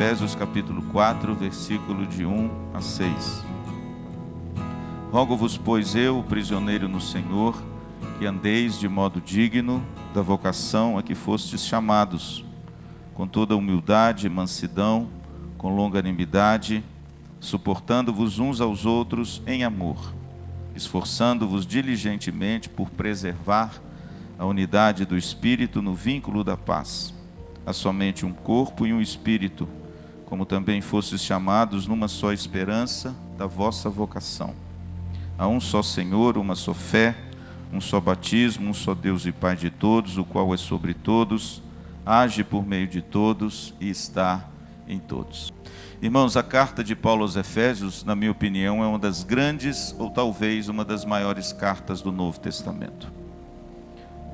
Efésios capítulo 4, versículo de 1 a 6. Rogo-vos, pois eu, prisioneiro no Senhor, que andeis de modo digno da vocação a que fostes chamados, com toda humildade e mansidão, com longanimidade, suportando-vos uns aos outros em amor, esforçando-vos diligentemente por preservar a unidade do Espírito no vínculo da paz. Há somente um corpo e um Espírito, como também fostes chamados numa só esperança da vossa vocação. Há um só Senhor, uma só fé, um só batismo, um só Deus e Pai de todos, o qual é sobre todos, age por meio de todos e está em todos. Irmãos, a carta de Paulo aos Efésios, na minha opinião, é uma das grandes, ou talvez uma das maiores cartas do Novo Testamento.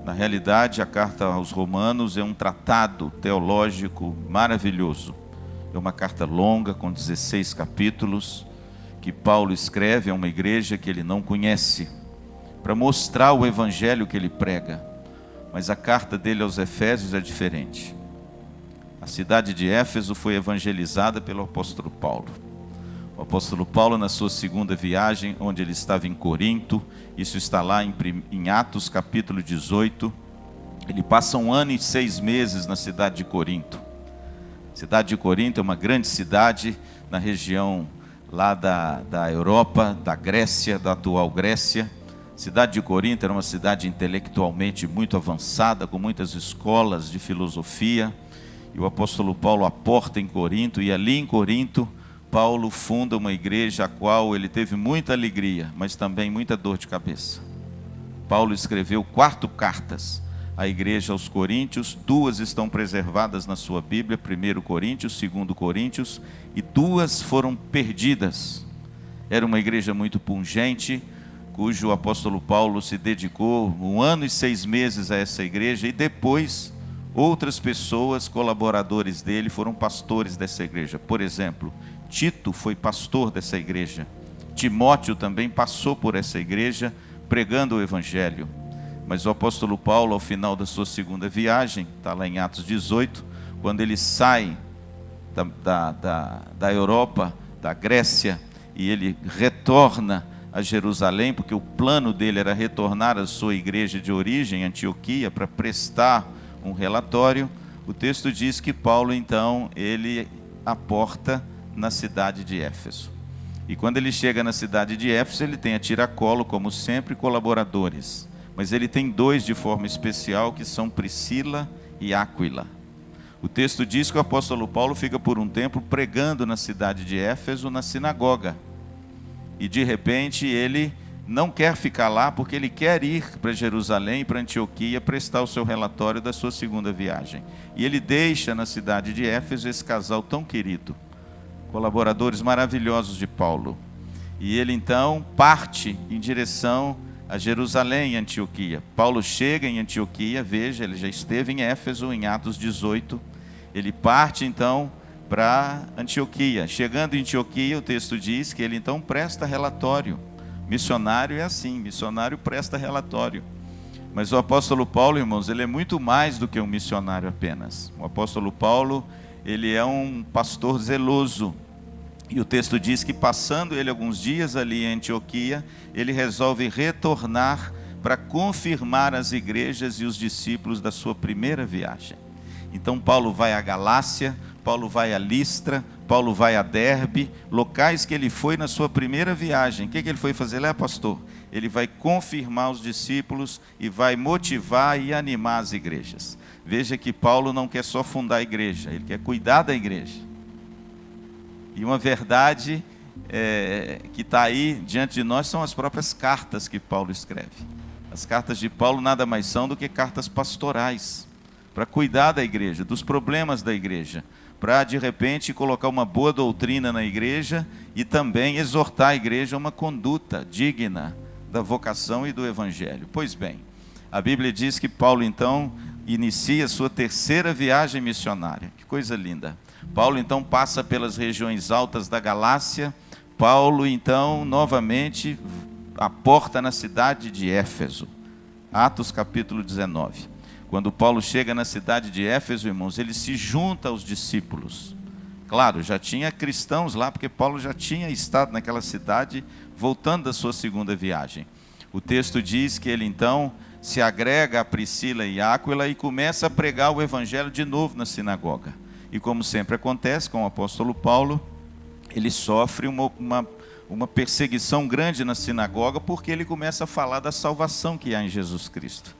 Na realidade, a carta aos Romanos é um tratado teológico maravilhoso. É uma carta longa, com 16 capítulos, que Paulo escreve a uma igreja que ele não conhece, para mostrar o evangelho que ele prega. Mas a carta dele aos Efésios é diferente. A cidade de Éfeso foi evangelizada pelo apóstolo Paulo. O apóstolo Paulo, na sua segunda viagem, onde ele estava em Corinto, isso está lá em Atos capítulo 18, ele passa 1 ano e 6 meses na cidade de Corinto. A cidade de Corinto é uma grande cidade na região lá da Europa, da Grécia, da atual Grécia. A cidade de Corinto era uma cidade intelectualmente muito avançada, com muitas escolas de filosofia. E o apóstolo Paulo aporta em Corinto, e ali em Corinto, Paulo funda uma igreja a qual ele teve muita alegria, mas também muita dor de cabeça. Paulo escreveu 4 cartas à igreja aos Coríntios, 2 estão preservadas na sua Bíblia, 1 Coríntios, 2 Coríntios, e 2 foram perdidas. Era uma igreja muito pungente, cujo apóstolo Paulo se dedicou 1 ano e 6 meses a essa igreja, e depois outras pessoas, colaboradores dele, foram pastores dessa igreja. Por exemplo, Tito foi pastor dessa igreja. Timóteo também passou por essa igreja pregando o evangelho. Mas o apóstolo Paulo, ao final da sua segunda viagem, está lá em Atos 18, quando ele sai da Europa, da Grécia, e ele retorna a Jerusalém, porque o plano dele era retornar à sua igreja de origem, Antioquia, para prestar um relatório. O texto diz que Paulo, então, ele aporta na cidade de Éfeso. E quando ele chega na cidade de Éfeso, ele tem a tiracolo, como sempre, colaboradores. Mas ele tem 2 de forma especial, que são Priscila e Áquila. O texto diz que o apóstolo Paulo fica por um tempo pregando na cidade de Éfeso, na sinagoga. E de repente ele não quer ficar lá, porque ele quer ir para Jerusalém, para Antioquia, prestar o seu relatório da sua segunda viagem. E ele deixa na cidade de Éfeso esse casal tão querido, colaboradores maravilhosos de Paulo. E ele então parte em direção a Jerusalém e Antioquia. Paulo chega em Antioquia, veja, ele já esteve em Éfeso, em Atos 18. Ele parte então para Antioquia. Chegando em Antioquia, o texto diz que ele então presta relatório. Missionário é assim, missionário presta relatório. Mas o apóstolo Paulo, irmãos, ele é muito mais do que um missionário apenas. O apóstolo Paulo, ele é um pastor zeloso. E o texto diz que, passando ele alguns dias ali em Antioquia, ele resolve retornar para confirmar as igrejas e os discípulos da sua primeira viagem. Então Paulo vai à Galácia, Paulo vai a Listra, Paulo vai a Derbe, locais que ele foi na sua primeira viagem. O que ele foi fazer lá, pastor? Ele vai confirmar os discípulos e vai motivar e animar as igrejas. Veja que Paulo não quer só fundar a igreja, ele quer cuidar da igreja. E uma verdade que está aí diante de nós são as próprias cartas que Paulo escreve. As cartas de Paulo nada mais são do que cartas pastorais, para cuidar da igreja, dos problemas da igreja, para de repente colocar uma boa doutrina na igreja e também exortar a igreja a uma conduta digna da vocação e do evangelho. Pois bem, a Bíblia diz que Paulo então inicia a sua terceira viagem missionária. Que coisa linda! Paulo então passa pelas regiões altas da Galácia. Paulo então novamente aporta na cidade de Éfeso. Atos capítulo 19. Quando Paulo chega na cidade de Éfeso, irmãos, ele se junta aos discípulos. Claro, já tinha cristãos lá, porque Paulo já tinha estado naquela cidade, voltando da sua segunda viagem. O texto diz que ele então se agrega a Priscila e Áquila e começa a pregar o evangelho de novo na sinagoga. E como sempre acontece com o apóstolo Paulo, ele sofre uma perseguição grande na sinagoga, porque ele começa a falar da salvação que há em Jesus Cristo.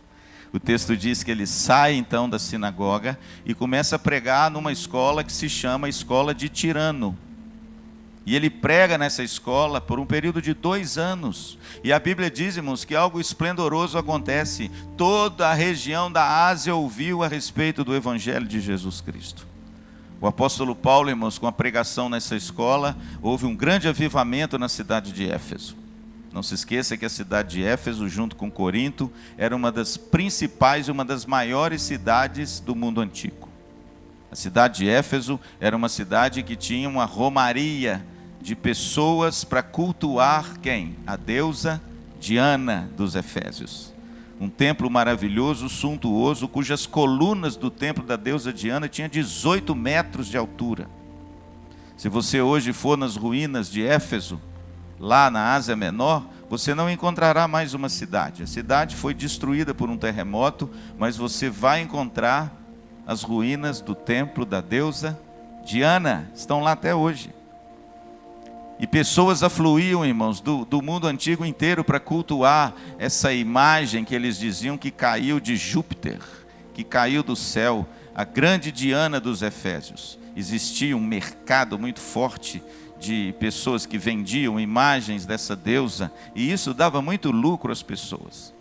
O texto diz que ele sai então da sinagoga e começa a pregar numa escola que se chama Escola de Tirano. E ele prega nessa escola por um período de 2 anos. E a Bíblia diz, irmãos, que algo esplendoroso acontece. Toda a região da Ásia ouviu a respeito do Evangelho de Jesus Cristo. O apóstolo Paulo, irmãos, com a pregação nessa escola, houve um grande avivamento na cidade de Éfeso. Não se esqueça que a cidade de Éfeso, junto com Corinto, era uma das principais e uma das maiores cidades do mundo antigo. A cidade de Éfeso era uma cidade que tinha uma romaria de pessoas para cultuar quem? A deusa Diana dos Efésios. Um templo maravilhoso, suntuoso, cujas colunas do templo da deusa Diana tinham 18 metros de altura. Se você hoje for nas ruínas de Éfeso, lá na Ásia Menor, você não encontrará mais uma cidade. A cidade foi destruída por um terremoto, mas você vai encontrar as ruínas do templo da deusa Diana, estão lá até hoje. E pessoas afluíam, irmãos, do mundo antigo inteiro para cultuar essa imagem que eles diziam que caiu de Júpiter, que caiu do céu, a grande Diana dos Efésios. Existia um mercado muito forte de pessoas que vendiam imagens dessa deusa, e isso dava muito lucro às pessoas.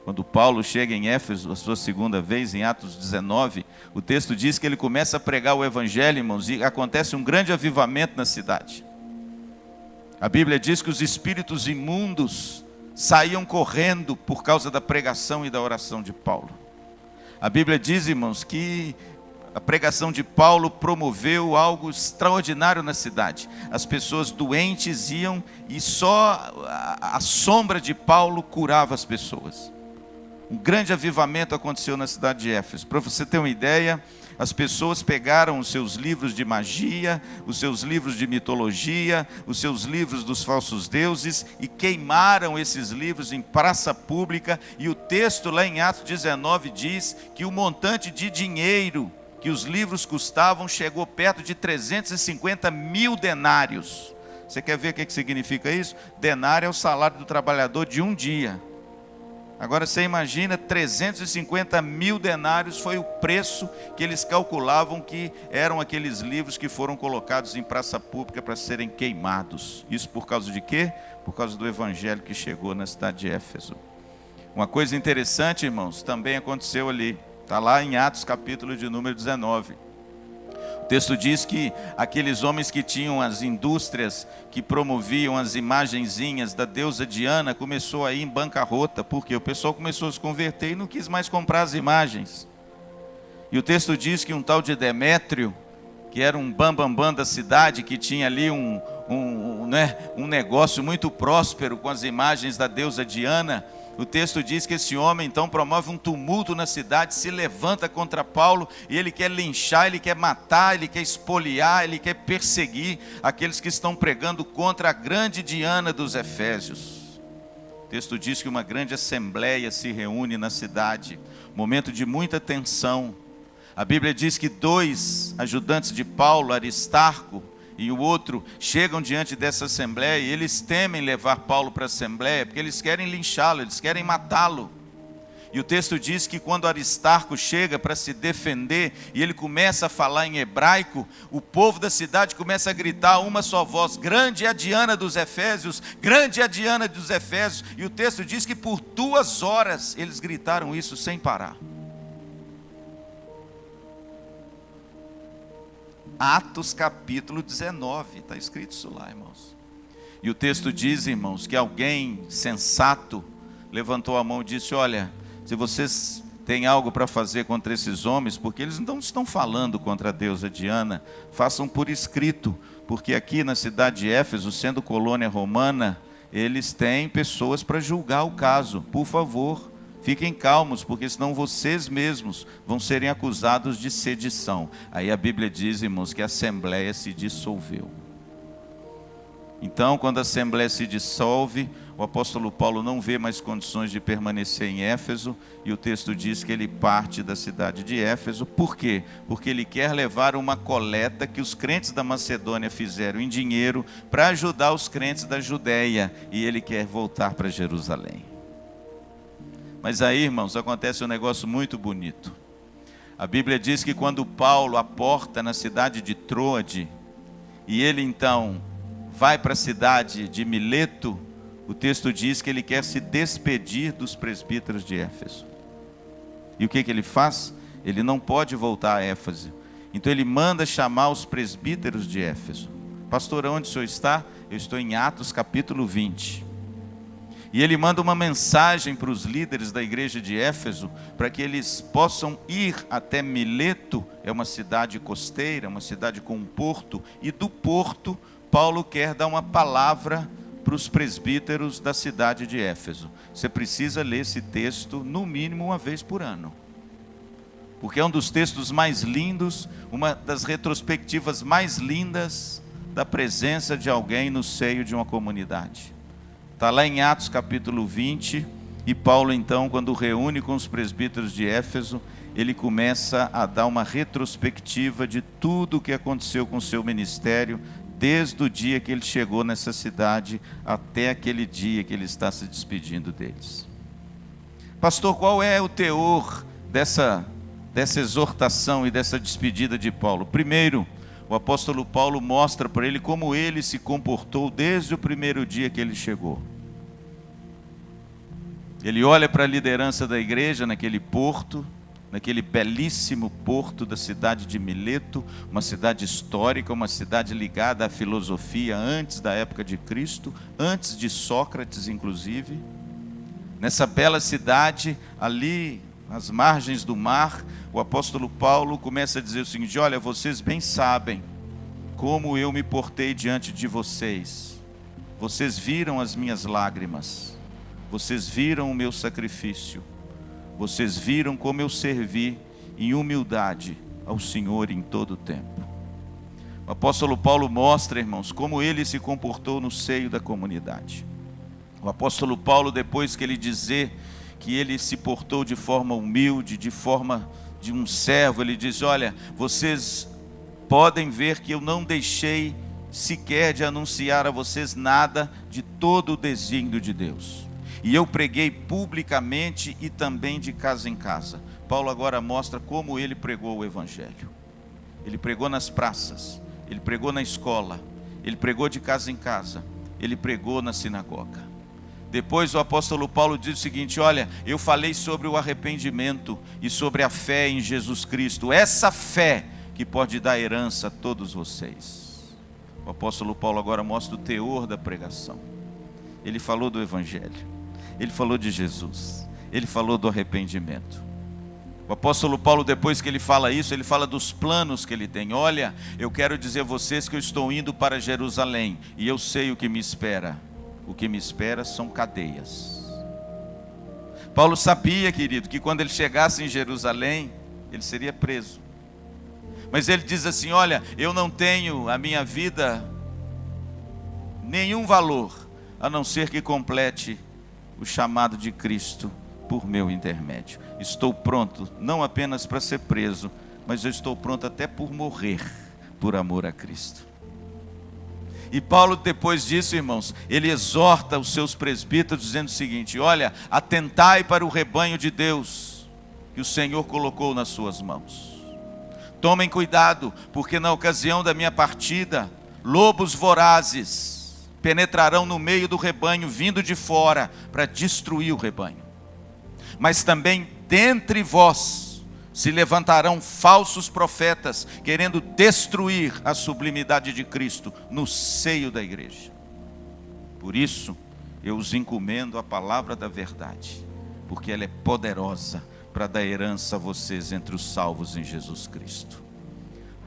Quando Paulo chega em Éfeso, a sua segunda vez, em Atos 19, o texto diz que ele começa a pregar o evangelho, irmãos, e acontece um grande avivamento na cidade. A Bíblia diz que os espíritos imundos saíam correndo por causa da pregação e da oração de Paulo. A Bíblia diz, irmãos, que a pregação de Paulo promoveu algo extraordinário na cidade. As pessoas doentes iam e só a sombra de Paulo curava as pessoas. Um grande avivamento aconteceu na cidade de Éfeso. Para você ter uma ideia, as pessoas pegaram os seus livros de magia, os seus livros de mitologia, os seus livros dos falsos deuses e queimaram esses livros em praça pública. E o texto lá em Atos 19 diz que o montante de dinheiro que os livros custavam chegou perto de 350 mil denários. Você quer ver o que significa isso? Denário é o salário do trabalhador de um dia. Agora você imagina, 350 mil denários foi o preço que eles calculavam que eram aqueles livros que foram colocados em praça pública para serem queimados. Isso por causa de quê? Por causa do evangelho que chegou na cidade de Éfeso. Uma coisa interessante, irmãos, também aconteceu ali. Está lá em Atos capítulo de número 19. O texto diz que aqueles homens que tinham as indústrias que promoviam as imagenzinhas da deusa Diana começou a ir em bancarrota, porque o pessoal começou a se converter e não quis mais comprar as imagens. E o texto diz que um tal de Demétrio, que era um bambambam da cidade, que tinha ali um negócio muito próspero com as imagens da deusa Diana, o texto diz que esse homem então promove um tumulto na cidade, se levanta contra Paulo e ele quer linchar, ele quer matar, ele quer espoliar, ele quer perseguir aqueles que estão pregando contra a grande Diana dos Efésios. O texto diz que uma grande assembleia se reúne na cidade, momento de muita tensão. A Bíblia diz que 2 ajudantes de Paulo, Aristarco e o outro, chegam diante dessa assembleia e eles temem levar Paulo para a assembleia, porque eles querem linchá-lo, eles querem matá-lo. E o texto diz que quando Aristarco chega para se defender e ele começa a falar em hebraico, o povo da cidade começa a gritar a uma só voz: grande é a Diana dos Efésios, grande é a Diana dos Efésios. E o texto diz que por 2 horas eles gritaram isso sem parar. Atos capítulo 19, está escrito isso lá, irmãos. E o texto diz, irmãos, que alguém sensato levantou a mão e disse: olha, se vocês têm algo para fazer contra esses homens, porque eles não estão falando contra a deusa Diana, façam por escrito, porque aqui na cidade de Éfeso, sendo colônia romana, eles têm pessoas para julgar o caso. Por favor, Fiquem calmos, porque senão vocês mesmos vão serem acusados de sedição. Aí a Bíblia diz, irmãos, que a assembleia se dissolveu. Então, quando a assembleia se dissolve, o apóstolo Paulo não vê mais condições de permanecer em Éfeso, e o texto diz que ele parte da cidade de Éfeso. Por quê? Porque ele quer levar uma coleta que os crentes da Macedônia fizeram em dinheiro para ajudar os crentes da Judéia, e ele quer voltar para Jerusalém. Mas aí, irmãos, acontece um negócio muito bonito. A Bíblia diz que quando Paulo aporta na cidade de Troade, e ele então vai para a cidade de Mileto, o texto diz que ele quer se despedir dos presbíteros de Éfeso. E o que ele faz? Ele não pode voltar a Éfeso. Então ele manda chamar os presbíteros de Éfeso. Pastor, onde o senhor está? Eu estou em Atos capítulo 20. E ele manda uma mensagem para os líderes da igreja de Éfeso, para que eles possam ir até Mileto, é uma cidade costeira, uma cidade com um porto, e do porto, Paulo quer dar uma palavra para os presbíteros da cidade de Éfeso. Você precisa ler esse texto no mínimo uma vez por ano, porque é um dos textos mais lindos, uma das retrospectivas mais lindas da presença de alguém no seio de uma comunidade. Está lá em Atos capítulo 20, e Paulo então, quando reúne com os presbíteros de Éfeso, ele começa a dar uma retrospectiva de tudo o que aconteceu com o seu ministério, desde o dia que ele chegou nessa cidade, até aquele dia que ele está se despedindo deles. Pastor, qual é o teor dessa exortação e dessa despedida de Paulo? Primeiro, o apóstolo Paulo mostra para ele como ele se comportou desde o primeiro dia que ele chegou. Ele olha para a liderança da igreja naquele porto, naquele belíssimo porto da cidade de Mileto, uma cidade histórica, uma cidade ligada à filosofia antes da época de Cristo, antes de Sócrates inclusive. Nessa bela cidade, ali às margens do mar, o apóstolo Paulo começa a dizer o seguinte: olha, vocês bem sabem como eu me portei diante de vocês. Vocês viram as minhas lágrimas, vocês viram o meu sacrifício, vocês viram como eu servi em humildade ao Senhor em todo o tempo. O apóstolo Paulo mostra, irmãos, como ele se comportou no seio da comunidade. O apóstolo Paulo, depois que ele dizer que ele se portou de forma humilde, de forma de um servo, ele diz: olha, vocês podem ver que eu não deixei sequer de anunciar a vocês nada de todo o desígnio de Deus. E eu preguei publicamente e também de casa em casa. Paulo agora mostra como ele pregou o evangelho. Ele pregou nas praças, ele pregou na escola, ele pregou de casa em casa, ele pregou na sinagoga. Depois o apóstolo Paulo diz o seguinte: olha, eu falei sobre o arrependimento e sobre a fé em Jesus Cristo. Essa fé que pode dar herança a todos vocês. O apóstolo Paulo agora mostra o teor da pregação. Ele falou do evangelho, ele falou de Jesus, ele falou do arrependimento. O apóstolo Paulo, depois que ele fala isso, ele fala dos planos que ele tem. Olha, eu quero dizer a vocês que eu estou indo para Jerusalém, e eu sei o que me espera. O que me espera são cadeias. Paulo sabia, querido, que quando ele chegasse em Jerusalém, ele seria preso. Mas ele diz assim: olha, eu não tenho a minha vida nenhum valor, a não ser que complete o chamado de Cristo por meu intermédio. Estou pronto, não apenas para ser preso, mas eu estou pronto até por morrer, por amor a Cristo. E Paulo, depois disso, irmãos, ele exorta os seus presbíteros dizendo o seguinte: olha, atentai para o rebanho de Deus, que o Senhor colocou nas suas mãos. Tomem cuidado, porque na ocasião da minha partida, lobos vorazes penetrarão no meio do rebanho, vindo de fora, para destruir o rebanho. Mas também dentre vós se levantarão falsos profetas, querendo destruir a sublimidade de Cristo no seio da igreja. Por isso, eu os encomendo a palavra da verdade, porque ela é poderosa para dar herança a vocês entre os salvos em Jesus Cristo.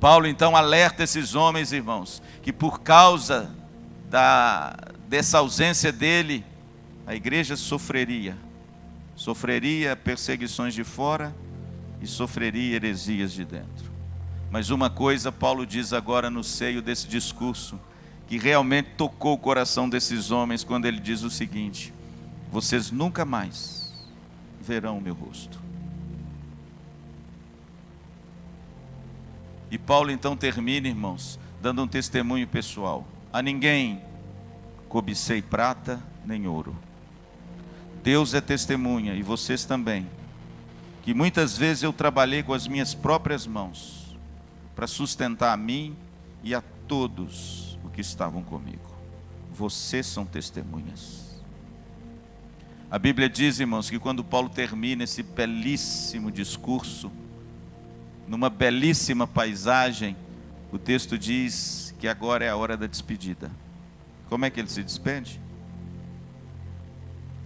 Paulo então alerta esses homens, irmãos, que por causa dessa ausência dele, a igreja sofreria. sofreria perseguições de fora e sofreria heresias de dentro. Mas uma coisa Paulo diz agora no seio desse discurso, que realmente tocou o coração desses homens, quando ele diz o seguinte: vocês nunca mais verão o meu rosto. E Paulo então termina, irmãos, dando um testemunho pessoal. A ninguém cobicei prata nem ouro. Deus é testemunha, e vocês também, que muitas vezes eu trabalhei com as minhas próprias mãos para sustentar a mim e a todos os que estavam comigo. Vocês são testemunhas. A Bíblia diz, irmãos, que quando Paulo termina esse belíssimo discurso, numa belíssima paisagem, o texto diz que agora é a hora da despedida. Como é que ele se despede?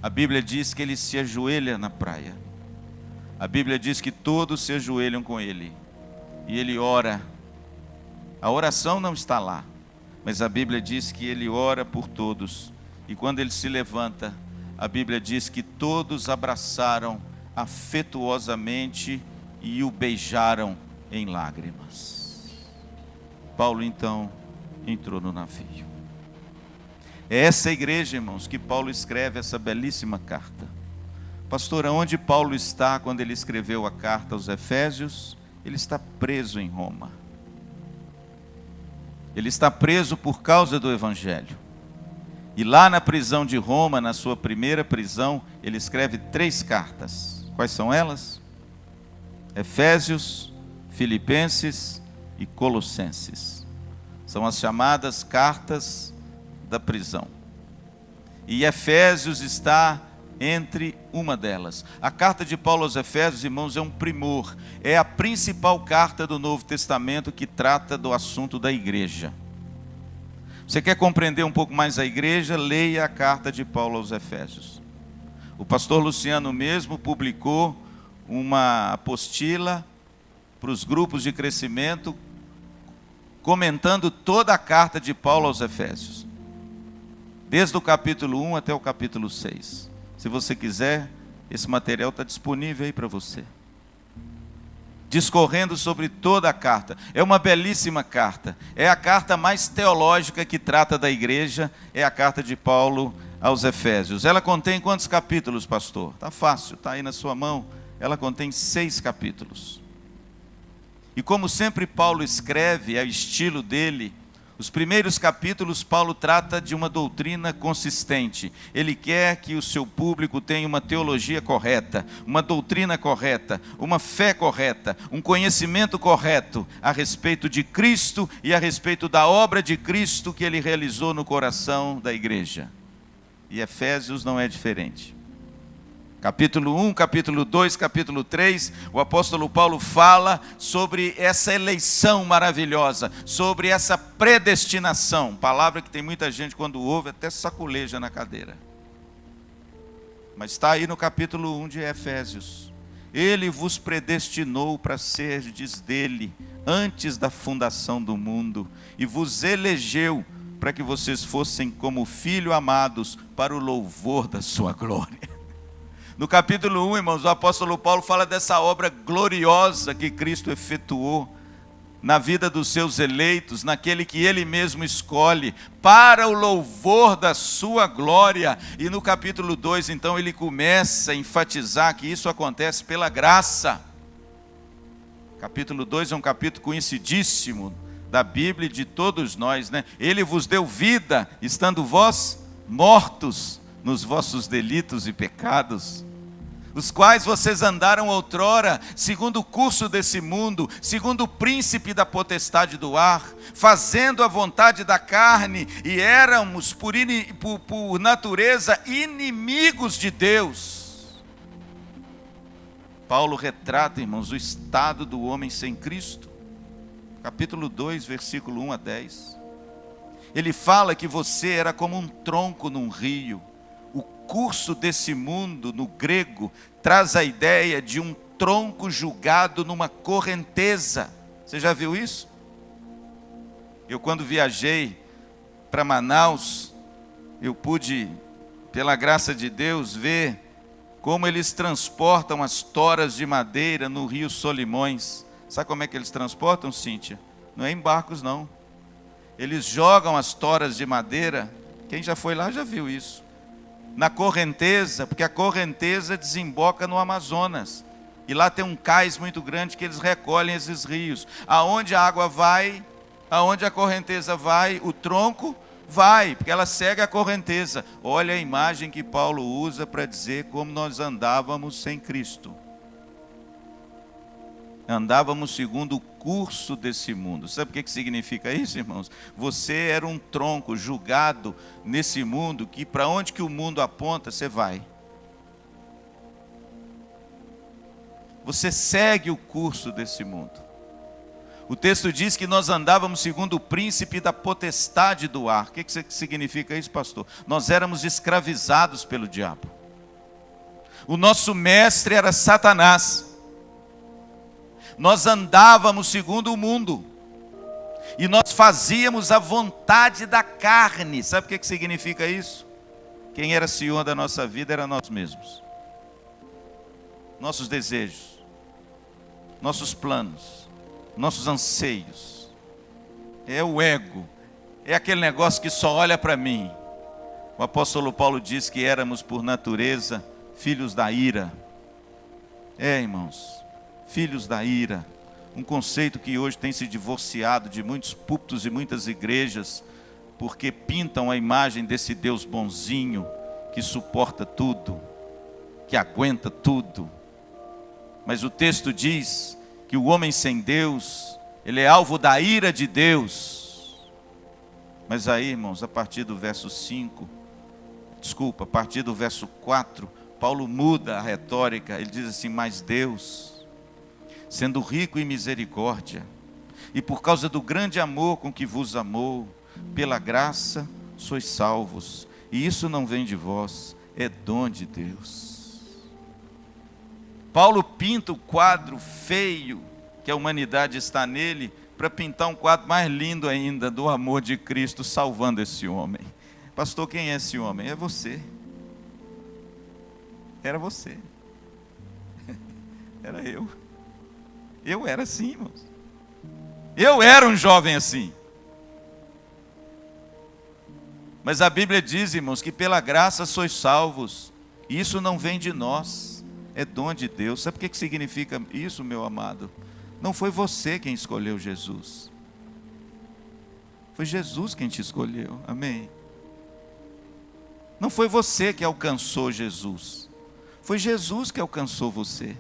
A Bíblia diz que ele se ajoelha na praia. A Bíblia diz que todos se ajoelham com ele e ele ora. A oração não está lá, mas a Bíblia diz que ele ora por todos. E quando ele se levanta, a Bíblia diz que todos abraçaram afetuosamente e o beijaram em lágrimas. Paulo então entrou no navio. É essa igreja, irmãos, que Paulo escreve essa belíssima carta. Pastor, aonde Paulo está quando ele escreveu a carta aos Efésios? Ele está preso em Roma. Ele está preso por causa do Evangelho. E lá na prisão de Roma, na sua primeira prisão, ele escreve 3 cartas. Quais são elas? Efésios, Filipenses e Colossenses. São as chamadas cartas da prisão. E Efésios está entre uma delas. A carta de Paulo aos Efésios, irmãos, é um primor. É a principal carta do Novo Testamento que trata do assunto da igreja. Você quer compreender um pouco mais a igreja? Leia a carta de Paulo aos Efésios. O pastor Luciano mesmo publicou uma apostila para os grupos de crescimento, comentando toda a carta de Paulo aos Efésios, desde o capítulo 1 até o capítulo 6. Se você quiser, esse material está disponível aí para você, discorrendo sobre toda a carta. É uma belíssima carta, é a carta mais teológica que trata da igreja, é a carta de Paulo aos Efésios. Ela contém quantos capítulos, pastor? Está fácil, está aí na sua mão. Ela contém 6 capítulos. E como sempre Paulo escreve, é o estilo dele, os primeiros capítulos Paulo trata de uma doutrina consistente. Ele quer que o seu público tenha uma teologia correta, uma doutrina correta, uma fé correta, um conhecimento correto a respeito de Cristo e a respeito da obra de Cristo que ele realizou no coração da igreja. E Efésios não é diferente. Capítulo 1, capítulo 2, capítulo 3, o apóstolo Paulo fala sobre essa eleição maravilhosa, sobre essa predestinação, palavra que tem muita gente quando ouve até saculeja na cadeira. Mas está aí no capítulo 1 de Efésios. Ele vos predestinou para serdes dele antes da fundação do mundo e vos elegeu para que vocês fossem como filhos amados para o louvor da sua glória. No capítulo 1, irmãos, o apóstolo Paulo fala dessa obra gloriosa que Cristo efetuou na vida dos seus eleitos, naquele que ele mesmo escolhe, para o louvor da sua glória. E no capítulo 2, então, ele começa a enfatizar que isso acontece pela graça. Capítulo 2 é um capítulo conhecidíssimo da Bíblia e de todos nós, né? Ele vos deu vida, estando vós mortos nos vossos delitos e pecados, os quais vocês andaram outrora, segundo o curso desse mundo, segundo o príncipe da potestade do ar, fazendo a vontade da carne, e éramos por natureza inimigos de Deus. Paulo retrata, irmãos, o estado do homem sem Cristo. Capítulo 2, versículo 1 a 10. Ele fala que você era como um tronco num rio. O curso desse mundo, no grego, traz a ideia de um tronco julgado numa correnteza. Você já viu isso? Eu, quando viajei para Manaus, eu pude, pela graça de Deus, ver como eles transportam as toras de madeira no rio Solimões. Sabe como é que eles transportam, Cíntia? Não é em barcos, não. Eles jogam as toras de madeira, quem já foi lá já viu isso, na correnteza, porque a correnteza desemboca no Amazonas. E lá tem um cais muito grande que eles recolhem esses rios. Aonde a água vai, aonde a correnteza vai, o tronco vai, porque ela segue a correnteza. Olha a imagem que Paulo usa para dizer como nós andávamos sem Cristo. Andávamos segundo o curso desse mundo. Sabe o que significa isso, irmãos? Você era um tronco julgado nesse mundo, que para onde que o mundo aponta, você vai. Você segue o curso desse mundo. O texto diz que nós andávamos segundo o príncipe da potestade do ar. O que significa isso, pastor? Nós éramos escravizados pelo diabo. O nosso mestre era Satanás. Nós andávamos segundo o mundo. E nós fazíamos a vontade da carne. Sabe o que significa isso? Quem era senhor da nossa vida era nós mesmos. Nossos desejos, nossos planos, nossos anseios. É o ego. É aquele negócio que só olha para mim. O apóstolo Paulo diz que éramos por natureza filhos da ira. Irmãos, filhos da ira. Um conceito que hoje tem se divorciado de muitos púlpitos e muitas igrejas, porque pintam a imagem desse Deus bonzinho, que suporta tudo, que aguenta tudo. Mas o texto diz que o homem sem Deus, ele é alvo da ira de Deus. Mas aí, irmãos, a partir do verso 4, Paulo muda a retórica. Ele diz assim: mas Deus, sendo rico em misericórdia, e por causa do grande amor com que vos amou, pela graça sois salvos. E isso não vem de vós, é dom de Deus. Paulo pinta o quadro feio que a humanidade está nele, para pintar um quadro mais lindo ainda, do amor de Cristo salvando esse homem. Pastor, quem é esse homem? É você. Era você. Era eu. Eu era assim, irmãos. Eu era um jovem assim. Mas a Bíblia diz, irmãos, que pela graça sois salvos. E isso não vem de nós. É dom de Deus. Sabe o que significa isso, meu amado? Não foi você quem escolheu Jesus. Foi Jesus quem te escolheu. Amém? Não foi você que alcançou Jesus. Foi Jesus que alcançou você.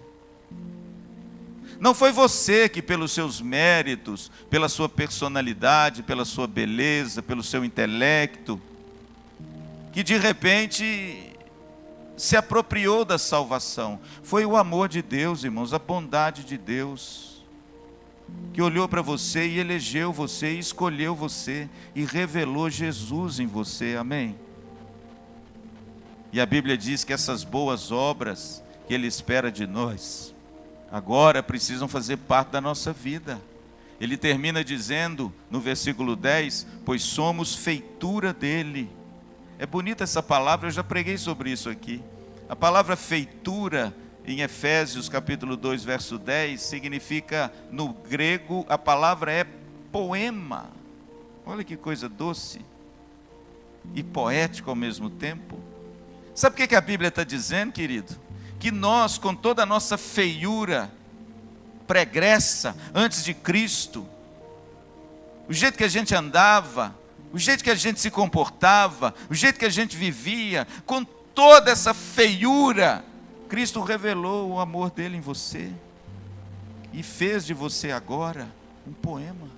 Não foi você que pelos seus méritos, pela sua personalidade, pela sua beleza, pelo seu intelecto, que de repente se apropriou da salvação. Foi o amor de Deus, irmãos, a bondade de Deus, que olhou para você e elegeu você, e escolheu você, e revelou Jesus em você, amém? E a Bíblia diz que essas boas obras que Ele espera de nós, agora precisam fazer parte da nossa vida. Ele termina dizendo, no versículo 10, pois somos feitura dEle. É bonita essa palavra, eu já preguei sobre isso aqui. A palavra feitura, em Efésios capítulo 2, verso 10, significa, no grego, a palavra é poema. Olha que coisa doce e poética ao mesmo tempo. Sabe o que a Bíblia está dizendo, querido? Que nós, com toda a nossa feiura pregressa, antes de Cristo, o jeito que a gente andava, o jeito que a gente se comportava, o jeito que a gente vivia, com toda essa feiura, Cristo revelou o amor dele em você e fez de você agora um poema.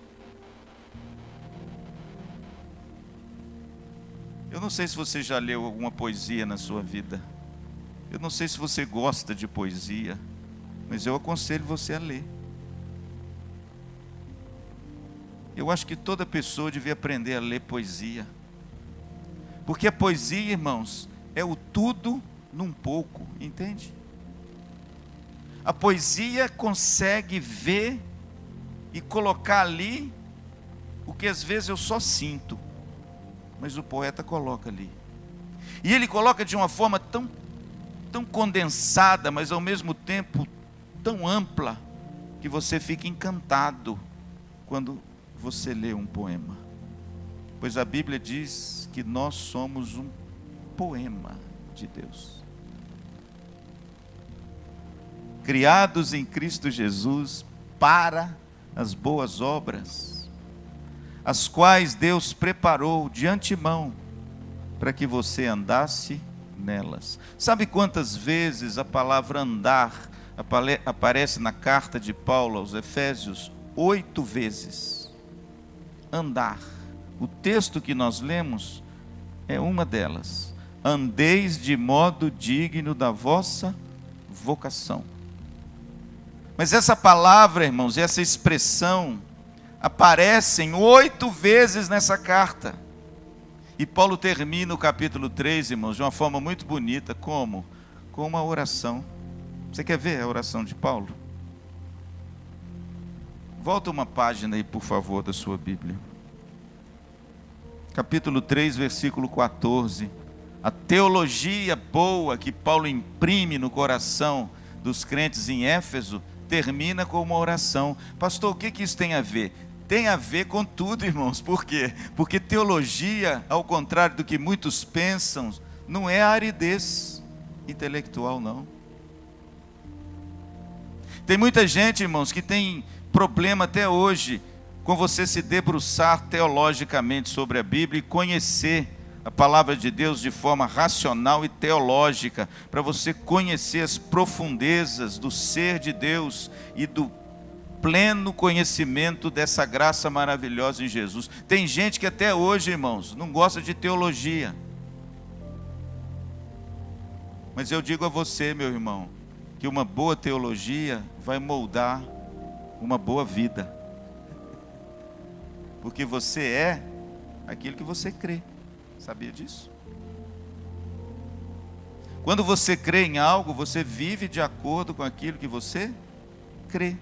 Eu não sei se você já leu alguma poesia na sua vida. Eu não sei se você gosta de poesia, mas eu aconselho você a ler. Eu acho que toda pessoa devia aprender a ler poesia. Porque a poesia, irmãos, é o tudo num pouco, entende? A poesia consegue ver e colocar ali o que às vezes eu só sinto, mas o poeta coloca ali. E ele coloca de uma forma tão tão condensada, mas ao mesmo tempo tão ampla, que você fica encantado quando você lê um poema. Pois a Bíblia diz que nós somos um poema de Deus. Criados em Cristo Jesus para as boas obras, as quais Deus preparou de antemão para que você andasse nelas. Sabe quantas vezes a palavra andar aparece na carta de Paulo aos Efésios? 8 vezes. Andar. O texto que nós lemos é uma delas. Andeis de modo digno da vossa vocação. Mas essa palavra, irmãos, essa expressão aparecem 8 vezes nessa carta. E Paulo termina o capítulo 3, irmãos, de uma forma muito bonita. Como? Com uma oração. Você quer ver a oração de Paulo? Volta uma página aí, por favor, da sua Bíblia. Capítulo 3, versículo 14. A teologia boa que Paulo imprime no coração dos crentes em Éfeso termina com uma oração. Pastor, o que isso tem a ver? Tem a ver com tudo, irmãos. Por quê? Porque teologia, ao contrário do que muitos pensam, não é aridez intelectual, não. Tem muita gente, irmãos, que tem problema até hoje com você se debruçar teologicamente sobre a Bíblia e conhecer a palavra de Deus de forma racional e teológica, para você conhecer as profundezas do ser de Deus e do pleno conhecimento dessa graça maravilhosa em Jesus. Tem gente que até hoje, irmãos, não gosta de teologia. Mas eu digo a você, meu irmão, que uma boa teologia vai moldar uma boa vida. Porque você é aquilo que você crê. Sabia disso? Quando você crê em algo, você vive de acordo com aquilo que você crê.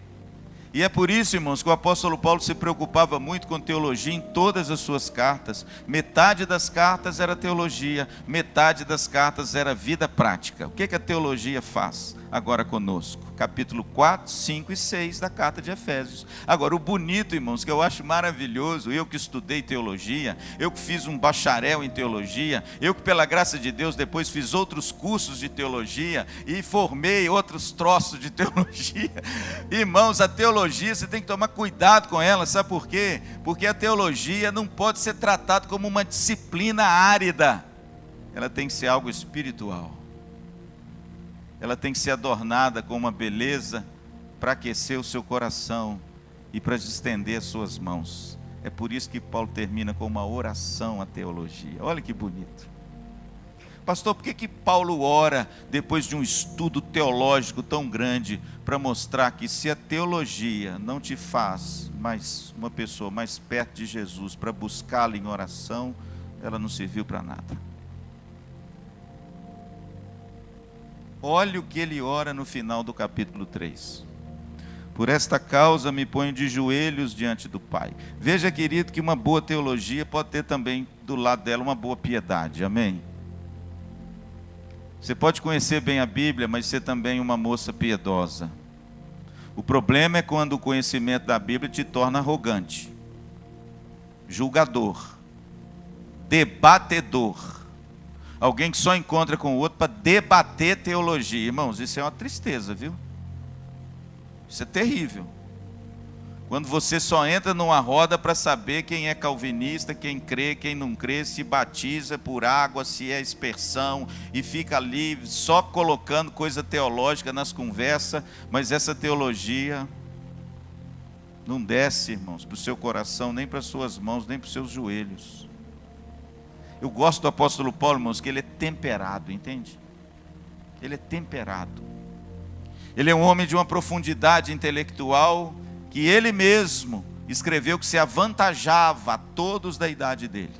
E é por isso, irmãos, que o apóstolo Paulo se preocupava muito com teologia em todas as suas cartas. Metade das cartas era teologia, metade das cartas era vida prática. O que a teologia faz agora conosco? Capítulo 4, 5 e 6 da carta de Efésios. Agora, o bonito, irmãos, que eu acho maravilhoso, eu que estudei teologia, eu que fiz um bacharel em teologia, eu que pela graça de Deus depois fiz outros cursos de teologia e formei outros troços de teologia. Irmãos, a teologia você tem que tomar cuidado com ela, sabe por quê? Porque a teologia não pode ser tratada como uma disciplina árida, ela tem que ser algo espiritual. Ela tem que ser adornada com uma beleza para aquecer o seu coração e para estender as suas mãos. É por isso que Paulo termina com uma oração à teologia. Olha que bonito. Pastor, por que Paulo ora depois de um estudo teológico tão grande para mostrar que se a teologia não te faz mais uma pessoa mais perto de Jesus para buscá-lo em oração, ela não serviu para nada. Olha o que ele ora no final do capítulo 3. Por esta causa me ponho de joelhos diante do Pai. Veja, querido, que uma boa teologia pode ter também do lado dela uma boa piedade, amém? Você pode conhecer bem a Bíblia, mas ser também uma moça piedosa. O problema é quando o conhecimento da Bíblia te torna arrogante, julgador, debatedor. Alguém que só encontra com o outro para debater teologia. Irmãos, isso é uma tristeza, viu? Isso é terrível. Quando você só entra numa roda para saber quem é calvinista, quem crê, quem não crê, se batiza por água, se é aspersão, e fica ali só colocando coisa teológica nas conversas, mas essa teologia não desce, irmãos, para o seu coração, nem para as suas mãos, nem para os seus joelhos. Eu gosto do apóstolo Paulo, irmãos, que ele é temperado, entende? Ele é temperado. Ele é um homem de uma profundidade intelectual que ele mesmo escreveu que se avantajava a todos da idade dele.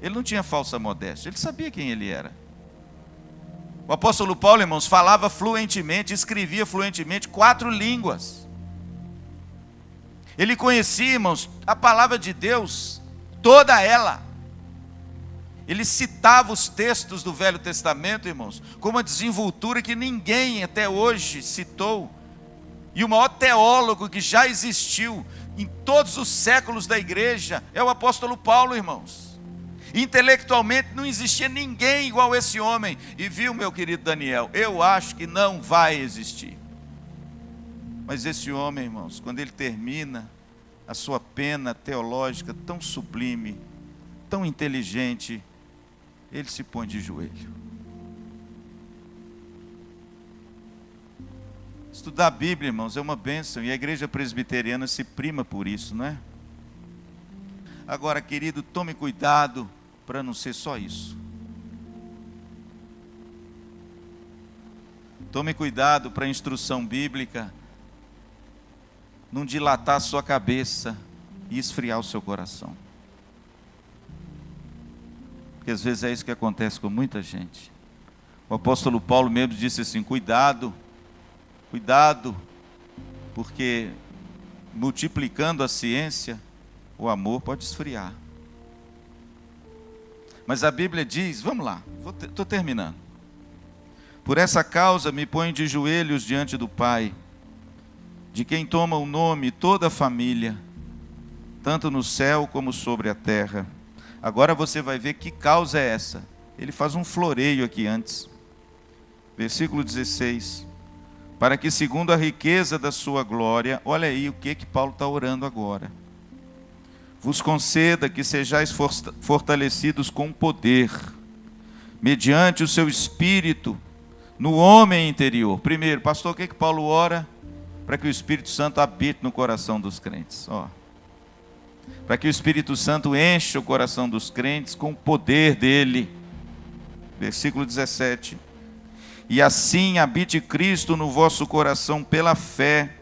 Ele não tinha falsa modéstia, ele sabia quem ele era. O apóstolo Paulo, irmãos, falava fluentemente, escrevia fluentemente 4 línguas. Ele conhecia, irmãos, a palavra de Deus, toda ela. Ele citava os textos do Velho Testamento, irmãos, com uma desenvoltura que ninguém até hoje citou. E o maior teólogo que já existiu em todos os séculos da igreja é o apóstolo Paulo, irmãos. Intelectualmente não existia ninguém igual a esse homem. E viu, meu querido Daniel, eu acho que não vai existir. Mas esse homem, irmãos, quando ele termina a sua pena teológica tão sublime, tão inteligente, ele se põe de joelho. Estudar a Bíblia, irmãos, é uma bênção, e a igreja presbiteriana se prima por isso, não é? Agora, querido, tome cuidado para não ser só isso. Tome cuidado para a instrução bíblica não dilatar a sua cabeça e esfriar o seu coração. Porque às vezes é isso que acontece com muita gente. O apóstolo Paulo mesmo disse assim: cuidado, porque multiplicando a ciência, o amor pode esfriar. Mas a Bíblia diz, vamos lá, estou terminando. Por essa causa me ponho de joelhos diante do Pai, de quem toma o nome toda a família, tanto no céu como sobre a terra. Agora você vai ver que causa é essa. Ele faz um floreio aqui antes. Versículo 16. Para que segundo a riqueza da sua glória, olha aí o que Paulo está orando agora, vos conceda que sejais fortalecidos com poder, mediante o seu Espírito, no homem interior. Primeiro, pastor, o que Paulo ora? Para que o Espírito Santo habite no coração dos crentes. Para que o Espírito Santo encha o coração dos crentes com o poder dele. Versículo 17. E assim habite Cristo no vosso coração pela fé,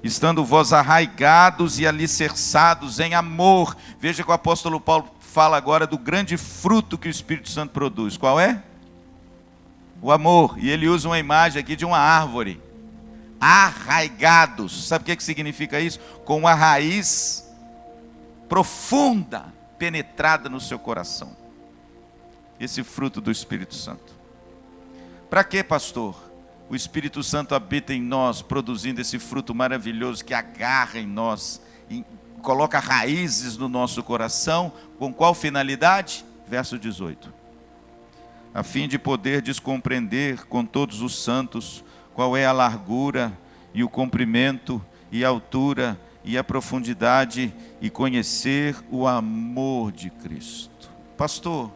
estando vós arraigados e alicerçados em amor. Veja que o apóstolo Paulo fala agora do grande fruto que o Espírito Santo produz. Qual é? O amor. E ele usa uma imagem aqui de uma árvore. Arraigados. Sabe o que significa isso? Com uma raiz profunda, penetrada no seu coração. Esse fruto do Espírito Santo. Para quê, pastor? O Espírito Santo habita em nós, produzindo esse fruto maravilhoso que agarra em nós, e coloca raízes no nosso coração. Com qual finalidade? Verso 18. A fim de poder descompreender com todos os santos qual é a largura e o comprimento e a altura e a profundidade, e conhecer o amor de Cristo. Pastor,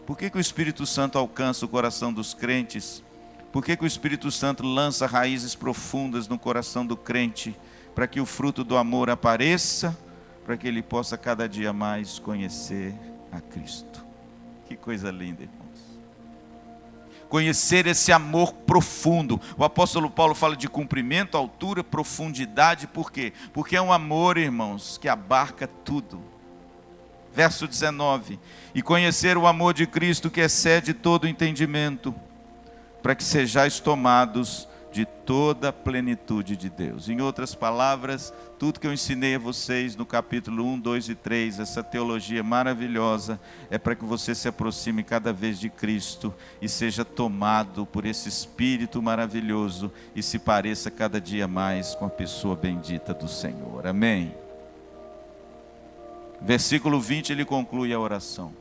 por que o Espírito Santo alcança o coração dos crentes? Por que o Espírito Santo lança raízes profundas no coração do crente? Para que o fruto do amor apareça, para que ele possa cada dia mais conhecer a Cristo. Que coisa linda, irmãos. Conhecer esse amor profundo. O apóstolo Paulo fala de comprimento, altura, profundidade. Por quê? Porque é um amor, irmãos, que abarca tudo. Verso 19. E conhecer o amor de Cristo que excede todo entendimento, para que sejais tomados de toda a plenitude de Deus. Em outras palavras, tudo que eu ensinei a vocês no capítulo 1, 2 e 3, essa teologia maravilhosa, é para que você se aproxime cada vez de Cristo e seja tomado por esse Espírito maravilhoso e se pareça cada dia mais com a pessoa bendita do Senhor. Amém? Versículo 20, ele conclui a oração.